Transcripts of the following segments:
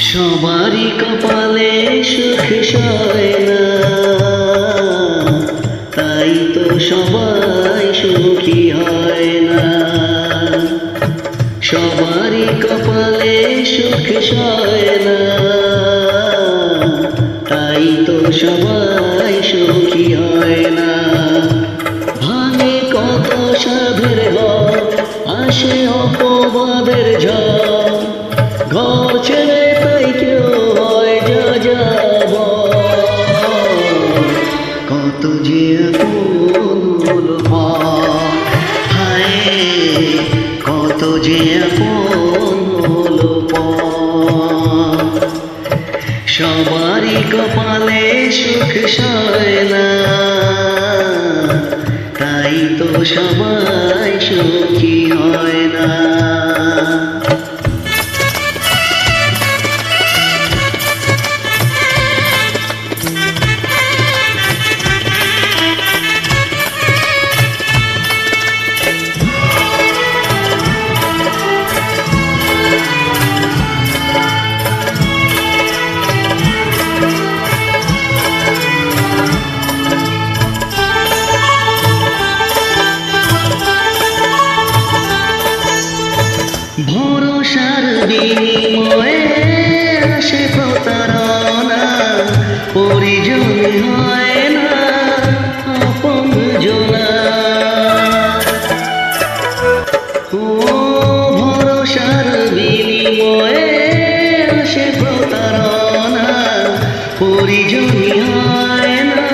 সবারই কপালে সুখ সয় না, তাই তো সবাই সুখী হয় না। সবারই কপালে সুখ সয় না, তাই তো সবাই সুখী হয় না। ভাঙে কত সাধের ঘর, আসে অপবাদের ঝড়, ঘর ছেড়ে তাই কেউ হয় যাযাবর। কত যে আপন হলো পর, হায় কত যে আপন হলো পর। সবারই কপালে সুখ সয় না, তাই তো সবাই সুখী হয় না। ভরসার বিনিময়ে আসে প্রতারণা, পরিজন হয় না আপনজনা। ও ভরসার বিনিময়ে আসে প্রতারণা, পরিজন হয় না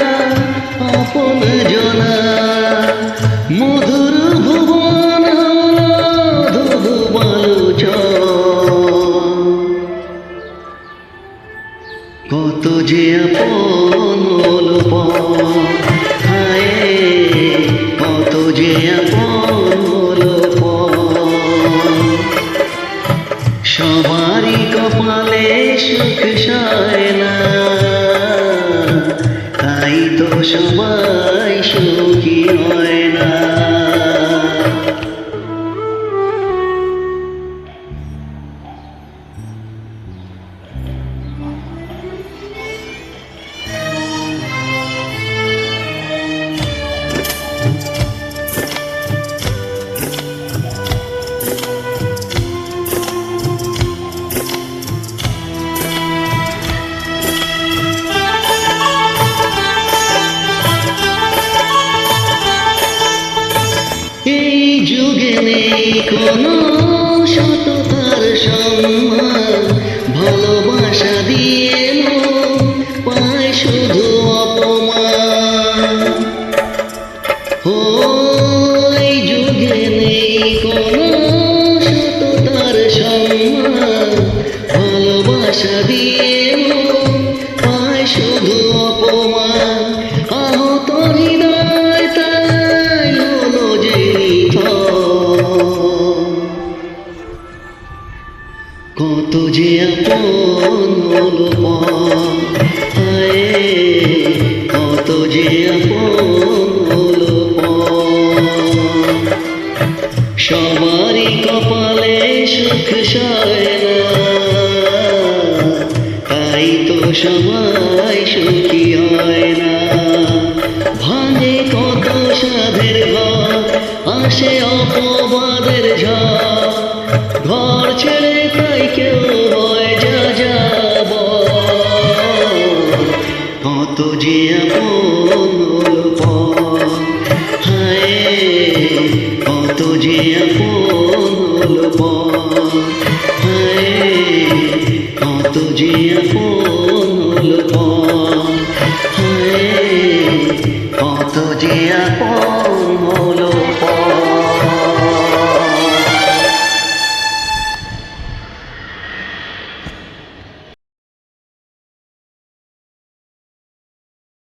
আপনজনা। মধুর ভুবন ধুধু কত যে আপন হলো পর, হায় কত যে আপন হলো পর। সবারই কপালে সুখ সয় না, তাই তো সবাই সুখী হয় না। এই যুগে নেই কোনো সততার সম্মান, ভালোবাসা দিয়ে পায় শুধু অপমান। ও এই যুগে নেই কোনো সততার সম্মান, ভালোবাসা দিয়ে পায় শুধু অপমান। আহত হৃদয় তাই হলো যে কত যে আপন হলো পর, হায় কত যে আপন হলো পর। সবারই কপালে সুখ সয় না, তাই তো সবাই সুখী হয় না। ভাঙে কত সাধের ঘর, আসে অপবাদের ঝড়, ঘর ছেড়ে তাই কেউ হয় যাযাবর। কত যে আপন